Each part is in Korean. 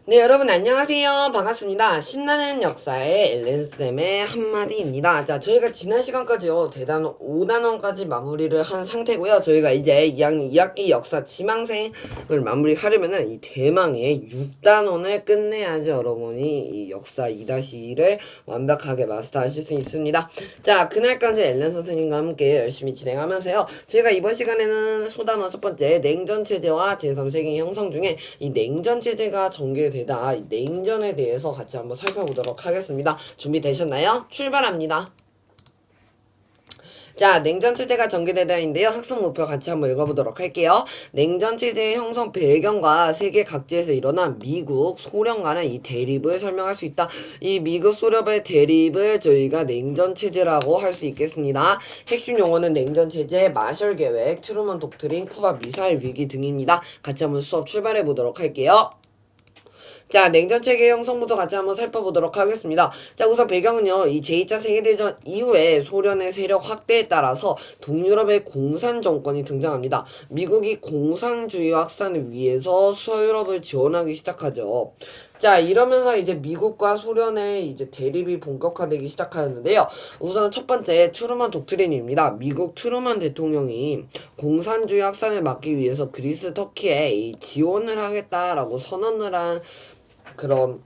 네, 여러분 안녕하세요. 반갑습니다. 신나는 역사의 엘렌쌤의 한마디입니다. 자, 저희가 지난 시간까지요, 대단원 5단원까지 마무리를 한 상태고요. 저희가 이제 2학년 2학기 역사 지망생을 마무리하려면은 이 대망의 6단원을 끝내야지 여러분이 이 역사 2-2를 완벽하게 마스터하실 수 있습니다. 자, 그날까지 엘렌 선생님과 함께 열심히 진행하면서요. 저희가 이번 시간에는 소단원 첫 번째 냉전체제와 제3세계 형성 중에 이 냉전체제가 전개되다 이 냉전에 대해서 같이 한번 살펴보도록 하겠습니다. 준비되셨나요? 출발합니다. 자, 냉전체제가 전개되다인데요. 학습 목표 같이 한번 읽어보도록 할게요. 냉전체제의 형성 배경과 세계 각지에서 일어난 미국, 소련 간의 이 대립을 설명할 수 있다. 이 미국, 소련의 대립을 저희가 냉전체제라고 할 수 있겠습니다. 핵심 용어는 냉전체제, 마셜 계획, 트루먼 독트린, 쿠바 미사일 위기 등입니다. 같이 한번 수업 출발해 보도록 할게요. 자, 냉전체계 형성부터 같이 한번 살펴보도록 하겠습니다. 자, 우선 배경은요, 이 제2차 세계대전 이후에 소련의 세력 확대에 따라서 동유럽의 공산 정권이 등장합니다. 미국이 공산주의 확산을 위해서 서유럽을 지원하기 시작하죠. 자, 이러면서 이제 미국과 소련의 이제 대립이 본격화되기 시작하였는데요. 우선 첫 번째 트루먼 독트린입니다. 미국 트루먼 대통령이 공산주의 확산을 막기 위해서 그리스, 터키에 이 지원을 하겠다라고 선언을 한 그런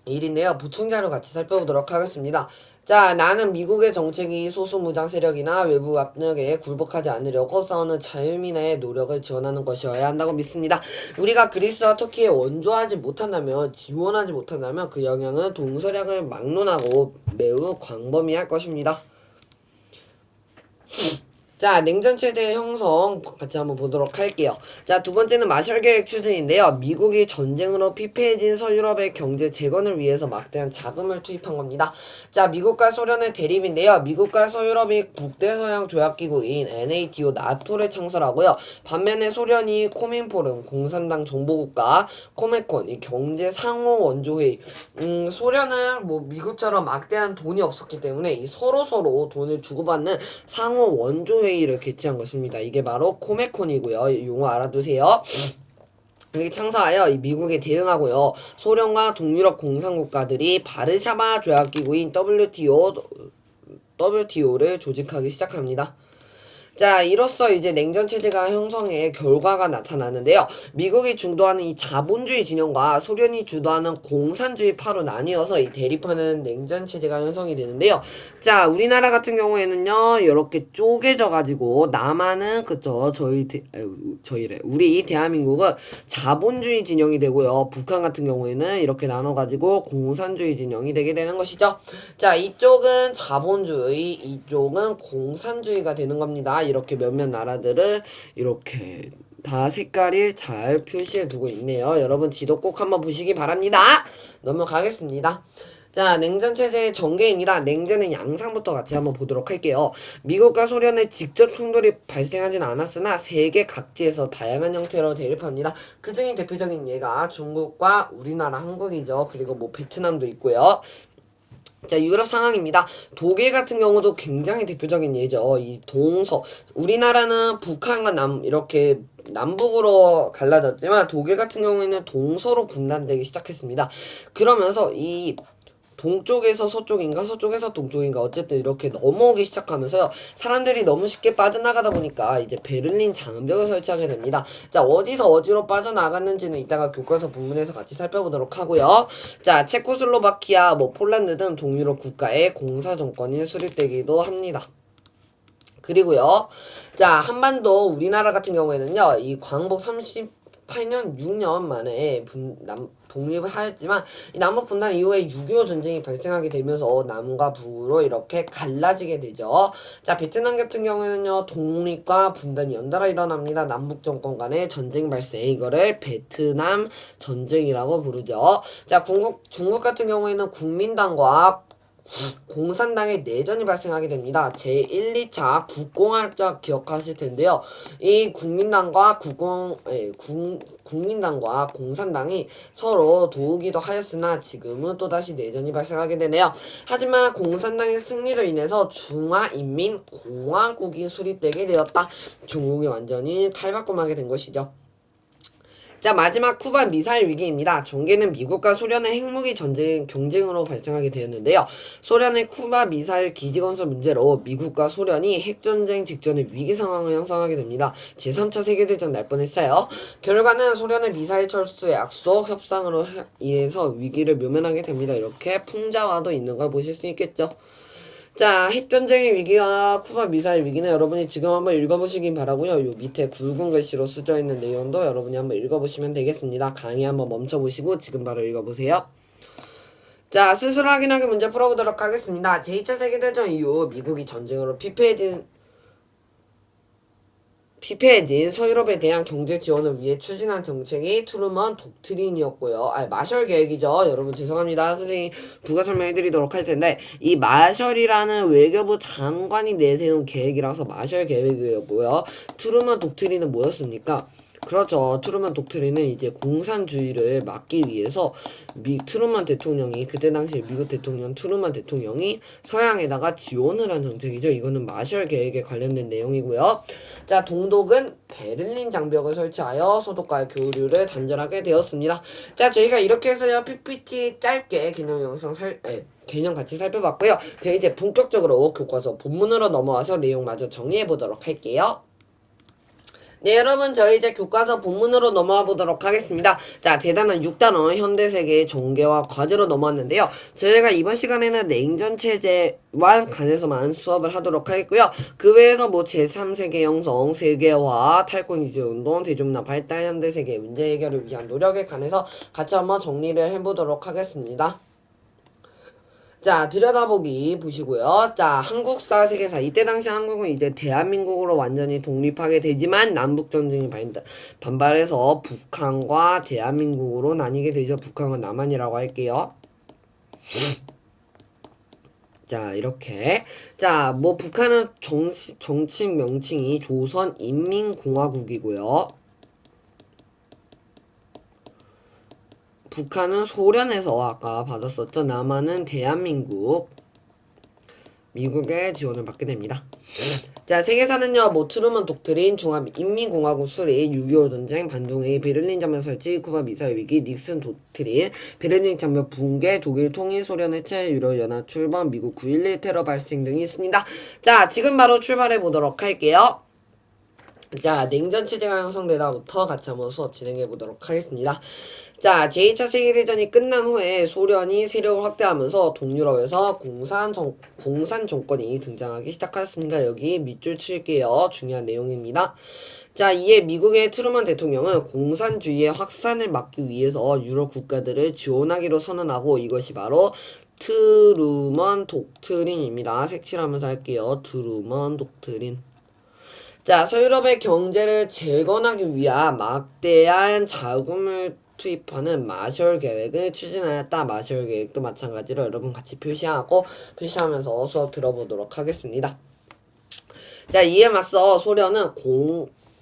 일인데요. 보충자료 같이 살펴보도록 하겠습니다. 자, 나는 미국의 정책이 소수 무장 세력이나 외부 압력에 굴복하지 않으려고 싸우는 자유민의 노력을 지원하는 것이어야 한다고 믿습니다. 우리가 그리스와 터키에 원조하지 못한다면, 지원하지 못한다면 그 영향은 동서량을 막론하고 매우 광범위할 것입니다. 자, 냉전체제 형성 같이 한번 보도록 할게요. 자, 두 번째는 마셜 계획 추진인데요. 미국이 전쟁으로 피폐해진 서유럽의 경제 재건을 위해서 막대한 자금을 투입한 겁니다. 자, 미국과 소련의 대립인데요. 미국과 서유럽이 북대서양 조약기구인 NATO, 나토를 창설하고요. 반면에 소련이 코민포름, 공산당 정보국가, 코메콘, 이 경제 상호 원조회의. 소련은 뭐 미국처럼 막대한 돈이 없었기 때문에 이 서로 돈을 주고받는 상호 원조회의 회의를 개최한 것입니다. 이게 바로 코메콘이고요. 용어 알아두세요. 여기 창사하여 이 미국에 대응하고요. 소련과 동유럽 공산국가들이 바르샤바 조약기구인 WTO를 조직하기 시작합니다. 자, 이로써 이제 냉전체제가 형성의 결과가 나타나는데요. 미국이 주도하는 이 자본주의 진영과 소련이 주도하는 공산주의 파로 나뉘어서 이 대립하는 냉전체제가 형성이 되는데요. 자, 우리나라 같은 경우에는요, 이렇게 쪼개져가지고, 남한은, 그쵸, 우리 대한민국은 자본주의 진영이 되고요. 북한 같은 경우에는 이렇게 나눠가지고 공산주의 진영이 되게 되는 것이죠. 자, 이쪽은 자본주의, 이쪽은 공산주의가 되는 겁니다. 이렇게 몇몇 나라들을 이렇게 다 색깔이 잘 표시해 두고 있네요. 여러분 지도 꼭 한번 보시기 바랍니다. 넘어가겠습니다. 자, 냉전체제의 전개입니다. 냉전의 양상부터 같이 한번 보도록 할게요. 미국과 소련의 직접 충돌이 발생하진 않았으나 세계 각지에서 다양한 형태로 대립합니다. 그 중에 대표적인 예가 중국과 우리나라 한국이죠. 그리고 뭐 베트남도 있고요. 자, 유럽 상황입니다. 독일 같은 경우도 굉장히 대표적인 예죠. 이 동서. 우리나라는 북한과 이렇게 남북으로 갈라졌지만 독일 같은 경우에는 동서로 분단되기 시작했습니다. 그러면서 이 동쪽에서 서쪽인가 서쪽에서 동쪽인가 어쨌든 이렇게 넘어오기 시작하면서요. 사람들이 너무 쉽게 빠져나가다 보니까 이제 베를린 장벽을 설치하게 됩니다. 자, 어디서 어디로 빠져나갔는지는 이따가 교과서 부문에서 같이 살펴보도록 하고요. 자, 체코슬로바키아, 폴란드 등 동유럽 국가의 공사 정권이 수립되기도 합니다. 그리고요. 자, 한반도 우리나라 같은 경우에는요. 이 광복 38년 6년 만에 독립을 하였지만 이 남북 분단 이후에 6.25 전쟁이 발생하게 되면서 남과 북으로 이렇게 갈라지게 되죠. 자, 베트남 같은 경우에는요. 독립과 분단이 연달아 일어납니다. 남북 정권 간의 전쟁 발생, 이거를 베트남 전쟁이라고 부르죠. 자, 중국 같은 경우에는 국민당과 공산당의 내전이 발생하게 됩니다. 제1, 2차 국공합작 기억하실 텐데요. 이 국민당과 공산당이 서로 도우기도 하였으나 지금은 또다시 내전이 발생하게 되네요. 하지만 공산당의 승리로 인해서 중화인민공화국이 수립되게 되었다. 중국이 완전히 탈바꿈하게 된 것이죠. 자, 마지막 쿠바 미사일 위기입니다. 전개는 미국과 소련의 핵무기 경쟁으로 발생하게 되었는데요. 소련의 쿠바 미사일 기지 건설 문제로 미국과 소련이 핵전쟁 직전의 위기 상황을 형성하게 됩니다. 제3차 세계대전 날 뻔했어요. 결과는 소련의 미사일 철수 약속 협상으로 인해서 위기를 묘면하게 됩니다. 이렇게 풍자와도 있는 걸 보실 수 있겠죠. 자, 핵전쟁의 위기와 쿠바 미사일 위기는 여러분이 지금 한번 읽어보시긴 바라고요. 요 밑에 굵은 글씨로 쓰여 있는 내용도 여러분이 한번 읽어보시면 되겠습니다. 강의 한번 멈춰보시고 지금 바로 읽어보세요. 자, 스스로 확인하기 문제 풀어보도록 하겠습니다. 제2차 세계대전 이후 미국이 전쟁으로 피폐해진 서유럽에 대한 경제 지원을 위해 추진한 정책이 트루먼 독트린이었고요. 마셜 계획이죠. 여러분 죄송합니다. 선생님이 부가 설명해드리도록 할 텐데 이 마셜이라는 외교부 장관이 내세운 계획이라서 마셜 계획이었고요. 트루먼 독트린은 뭐였습니까? 그렇죠. 트루먼 독트린은 이제 공산주의를 막기 위해서 트루먼 대통령이 그때 당시 미국 대통령 트루먼 대통령이 서양에다가 지원을 한 정책이죠. 이거는 마셜 계획에 관련된 내용이고요. 자, 동독은 베를린 장벽을 설치하여 서독과의 교류를 단절하게 되었습니다. 자, 저희가 이렇게 해서요 PPT 짧게 개념 같이 살펴봤고요. 제가 이제 본격적으로 교과서 본문으로 넘어와서 내용마저 정리해 보도록 할게요. 네, 여러분 저희 이제 교과서 본문으로 넘어와 보도록 하겠습니다. 자, 대단한 6단원 현대세계의 전개와 과제로 넘어왔는데요. 저희가 이번 시간에는 냉전체제와 관해서만 수업을 하도록 하겠고요. 그 외에서 뭐 제3세계 형성, 세계화, 탈권위주운동, 대중문화 발달, 현대세계 문제 해결을 위한 노력에 관해서 같이 한번 정리를 해보도록 하겠습니다. 자, 들여다보기 보시고요. 자, 한국사, 세계사. 이때 당시 한국은 이제 대한민국으로 완전히 독립하게 되지만 남북전쟁이 반발해서 북한과 대한민국으로 나뉘게 되죠. 북한과 남한이라고 할게요. 자, 이렇게. 자, 뭐 북한은 정식 명칭이 조선인민공화국이고요. 북한은 소련에서 아까 받았었죠. 남한은 대한민국, 미국의 지원을 받게 됩니다. 자, 세계사는요, 뭐 트루먼 독트린, 중화인민공화국 수립, 6.25 전쟁, 반동회의, 베를린 장벽 설치, 쿠바 미사일 위기, 닉슨 독트린, 베를린 장벽 붕괴, 독일 통일, 소련 해체, 유럽 연합 출범, 미국 9.11 테러 발생 등이 있습니다. 자, 지금 바로 출발해 보도록 할게요. 자, 냉전 체제가 형성되다부터 같이 한번 수업 진행해 보도록 하겠습니다. 자, 제2차 세계대전이 끝난 후에 소련이 세력을 확대하면서 동유럽에서 공산 정권이 등장하기 시작하였습니다. 여기 밑줄 칠게요. 중요한 내용입니다. 자, 이에 미국의 트루먼 대통령은 공산주의의 확산을 막기 위해서 유럽 국가들을 지원하기로 선언하고 이것이 바로 트루먼 독트린입니다. 색칠하면서 할게요. 트루먼 독트린. 자, 서유럽의 경제를 재건하기 위한 막대한 자금을 투입하는 마셜 계획을 추진하였다. 마셜 계획도 마찬가지로 여러분 같이 표시하면서 수업 들어보도록 하겠습니다. 자, 이에 맞서 소련은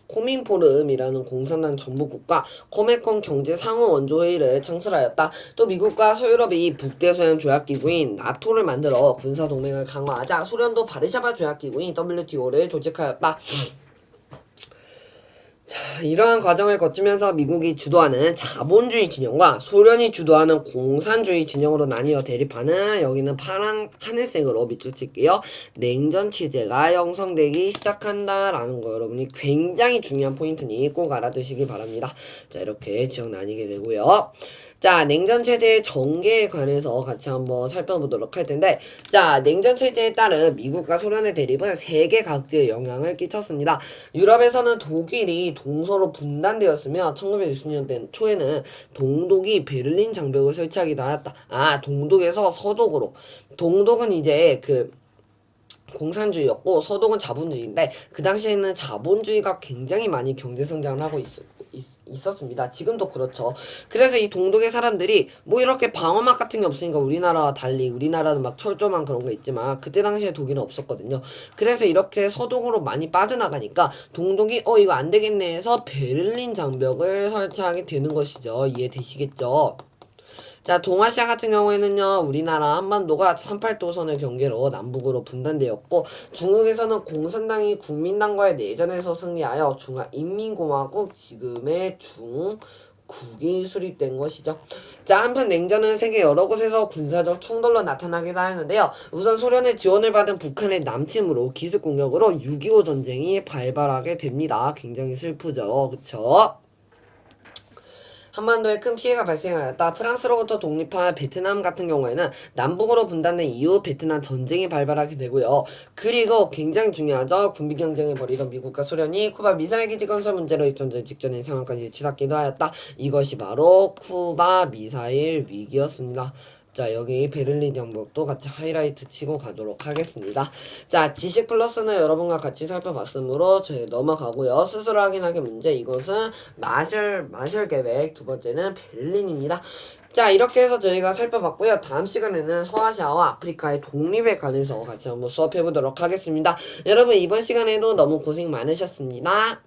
코민포럼이라는 공산당 전부국가 코메콘 경제 상호 원조회의를 창설하였다. 또 미국과 서유럽이 북대서양 조약기구인 나토를 만들어 군사동맹을 강화하자 소련도 바르샤바 조약기구인 WTO를 조직하였다. 자, 이러한 과정을 거치면서 미국이 주도하는 자본주의 진영과 소련이 주도하는 공산주의 진영으로 나뉘어 대립하는, 여기는 파란 하늘색으로 밑줄 칠게요. 냉전 체제가 형성되기 시작한다라는 거 여러분이 굉장히 중요한 포인트니 꼭 알아두시기 바랍니다. 자, 이렇게 지역 나뉘게 되고요. 자, 냉전체제의 전개에 관해서 같이 한번 살펴보도록 할 텐데, 자, 냉전체제에 따른 미국과 소련의 대립은 세계 각지에 영향을 끼쳤습니다. 유럽에서는 독일이 동서로 분단되었으며 1960년대 초에는 동독이 베를린 장벽을 설치하기도 하였다. 동독에서 서독으로. 동독은 이제 공산주의였고 서독은 자본주의인데 그 당시에는 자본주의가 굉장히 많이 경제 성장을 하고 있었습니다. 지금도 그렇죠. 그래서 이 동독의 사람들이 뭐 이렇게 방어막 같은 게 없으니까 우리나라와 달리, 우리나라는 막 철조망 그런 거 있지만 그때 당시에 독일은 없었거든요. 그래서 이렇게 서독으로 많이 빠져나가니까 동독이 이거 안 되겠네 해서 베를린 장벽을 설치하게 되는 것이죠. 이해되시겠죠? 자, 동아시아 같은 경우에는요, 우리나라 한반도가 38도선을 경계로 남북으로 분단되었고, 중국에서는 공산당이 국민당과의 내전에서 승리하여 중화인민공화국, 지금의 국이 수립된 것이죠. 자, 한편 냉전은 세계 여러 곳에서 군사적 충돌로 나타나기도 하는데요. 우선 소련의 지원을 받은 북한의 남침으로 기습 공격으로 6.25 전쟁이 발발하게 됩니다. 굉장히 슬프죠. 그쵸? 한반도에 큰 피해가 발생하였다. 프랑스로부터 독립한 베트남 같은 경우에는 남북으로 분단된 이후 베트남 전쟁이 발발하게 되고요. 그리고 굉장히 중요하죠. 군비 경쟁을 벌이던 미국과 소련이 쿠바 미사일 기지 건설 문제로 전쟁 직전의 상황까지 치닫기도 하였다. 이것이 바로 쿠바 미사일 위기였습니다. 자, 여기 베를린 정복도 같이 하이라이트 치고 가도록 하겠습니다. 자, 지식 플러스는 여러분과 같이 살펴봤으므로 저희 넘어가고요. 스스로 확인하기 문제, 이것은 마셜 계획, 두 번째는 베를린입니다. 자, 이렇게 해서 저희가 살펴봤고요. 다음 시간에는 서아시아와 아프리카의 독립에 관해서 같이 한번 수업해보도록 하겠습니다. 여러분, 이번 시간에도 너무 고생 많으셨습니다.